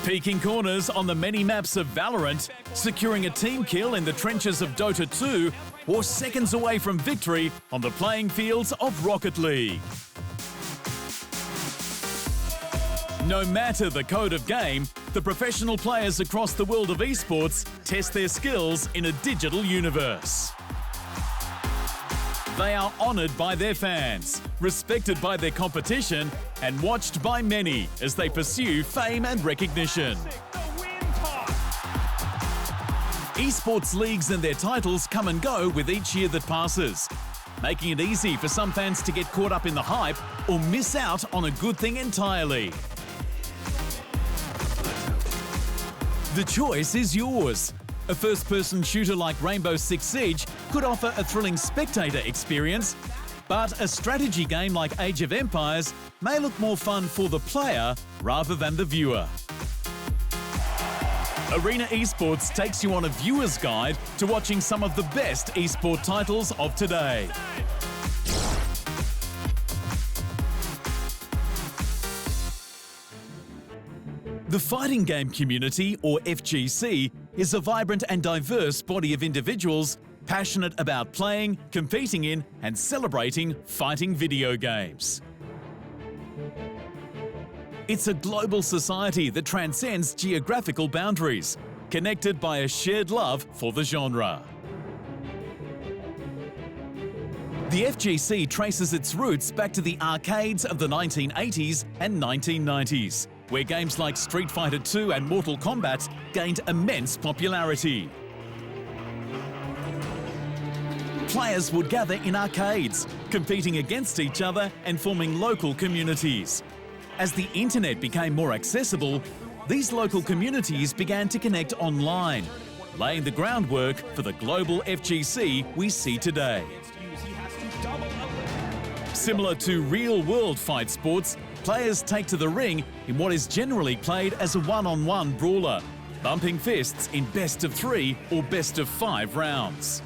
Peeking corners on the many maps of Valorant, securing a team kill in the trenches of Dota 2, or seconds away from victory on the playing fields of Rocket League. No matter the code of game, the professional players across the world of esports test their skills in a digital universe. They are honoured by their fans, respected by their competition, and watched by many as they pursue fame and recognition. Esports leagues and their titles come and go with each year that passes, making it easy for some fans to get caught up in the hype or miss out on a good thing entirely. The choice is yours. A first-person shooter like Rainbow Six Siege could offer a thrilling spectator experience, but a strategy game like Age of Empires may look more fun for the player rather than the viewer. Arena Esports takes you on a viewer's guide to watching some of the best esport titles of today. The fighting game community, or FGC, is a vibrant and diverse body of individuals passionate about playing, competing in, and celebrating fighting video games. It's a global society that transcends geographical boundaries, connected by a shared love for the genre. The FGC traces its roots back to the arcades of the 1980s and 1990s, where games like Street Fighter II and Mortal Kombat gained immense popularity. Players would gather in arcades, competing against each other and forming local communities. As the internet became more accessible, these local communities began to connect online, laying the groundwork for the global FGC we see today. Similar to real-world fight sports, players take to the ring in what is generally played as a one-on-one brawler, bumping fists in best-of-3 or best-of-5 rounds.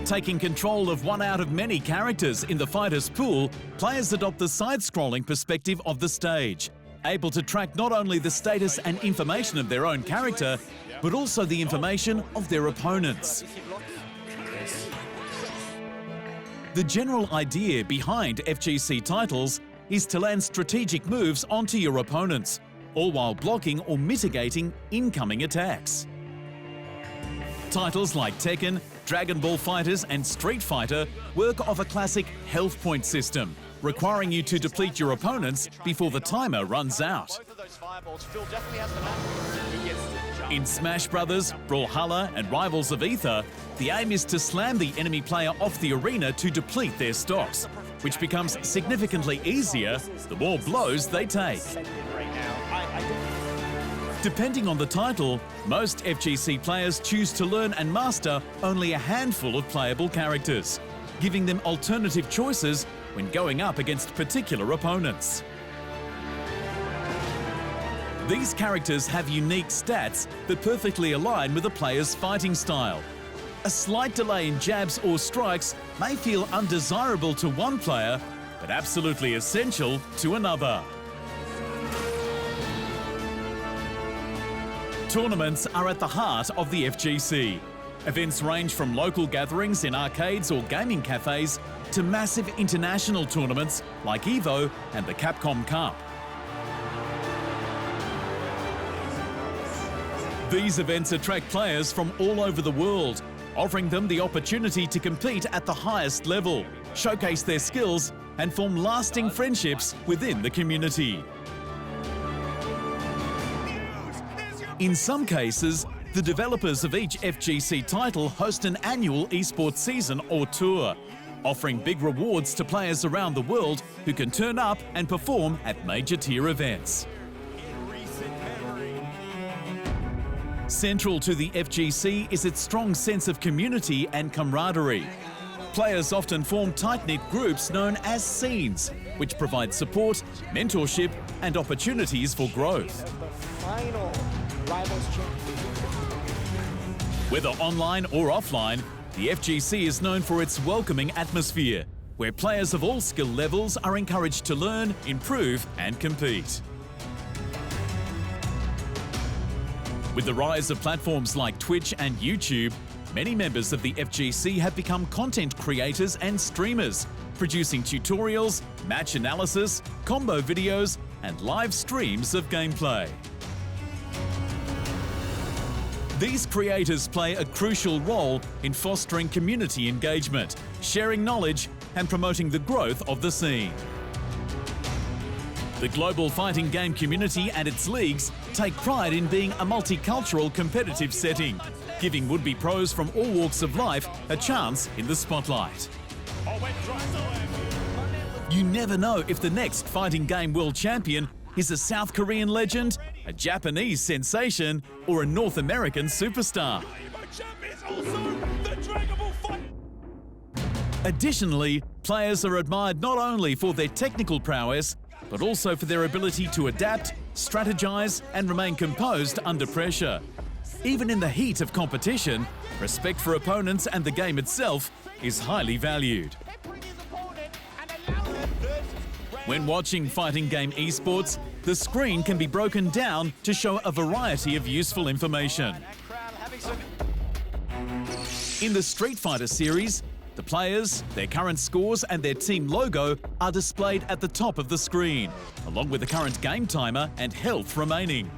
Taking control of one out of many characters in the fighter's pool, players adopt the side-scrolling perspective of the stage, able to track not only the status and information of their own character, but also the information of their opponents. The general idea behind FGC titles is to land strategic moves onto your opponents, all while blocking or mitigating incoming attacks. Titles like Tekken, Dragon Ball FighterZ and Street Fighter work off a classic health point system, requiring you to deplete your opponents before the timer runs out. In Smash Brothers, Brawlhalla and Rivals of Aether, the aim is to slam the enemy player off the arena to deplete their stocks, which becomes significantly easier the more blows they take. Depending on the title, most FGC players choose to learn and master only a handful of playable characters, giving them alternative choices when going up against particular opponents. These characters have unique stats that perfectly align with a player's fighting style. A slight delay in jabs or strikes may feel undesirable to one player, but absolutely essential to another. Tournaments are at the heart of the FGC. Events range from local gatherings in arcades or gaming cafes to massive international tournaments like EVO and the Capcom Cup. These events attract players from all over the world, offering them the opportunity to compete at the highest level, showcase their skills, and form lasting friendships within the community. In some cases, the developers of each FGC title host an annual esports season or tour, offering big rewards to players around the world who can turn up and perform at major tier events. Central to the FGC is its strong sense of community and camaraderie. Players often form tight-knit groups known as scenes, which provide support, mentorship, and opportunities for growth. Whether online or offline, the FGC is known for its welcoming atmosphere, where players of all skill levels are encouraged to learn, improve, and compete. With the rise of platforms like Twitch and YouTube, many members of the FGC have become content creators and streamers, producing tutorials, match analysis, combo videos, and live streams of gameplay. These creators play a crucial role in fostering community engagement, sharing knowledge, and promoting the growth of the scene. The global fighting game community and its leagues take pride in being a multicultural competitive setting, giving would-be pros from all walks of life a chance in the spotlight. You never know if the next fighting game world champion is a South Korean legend, a Japanese sensation, or a North American superstar. Additionally, players are admired not only for their technical prowess, but also for their ability to adapt, strategize, and remain composed under pressure. Even in the heat of competition, respect for opponents and the game itself is highly valued. When watching fighting game esports, the screen can be broken down to show a variety of useful information. In the Street Fighter series, the players, their current scores and their team logo are displayed at the top of the screen, along with the current game timer and health remaining.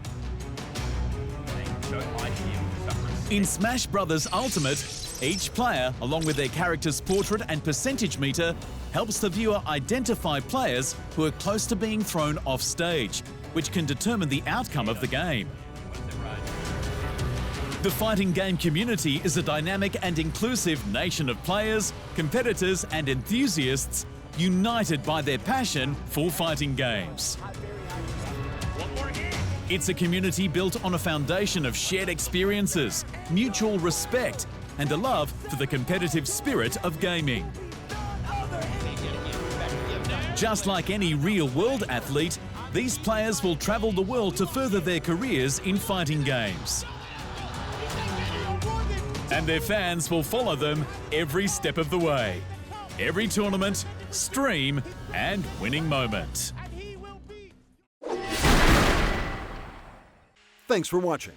In Smash Bros. Ultimate, each player, along with their character's portrait and percentage meter, helps the viewer identify players who are close to being thrown off stage, which can determine the outcome of the game. The fighting game community is a dynamic and inclusive nation of players, competitors and enthusiasts united by their passion for fighting games. It's a community built on a foundation of shared experiences, mutual respect, and a love for the competitive spirit of gaming. Just like any real-world athlete, these players will travel the world to further their careers in fighting games. And their fans will follow them every step of the way. Every tournament, stream, and winning moment. Thanks for watching.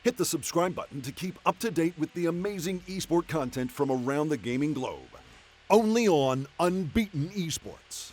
Hit the subscribe button to keep up to date with the amazing esport content from around the gaming globe. Only on Unbeaten Esports.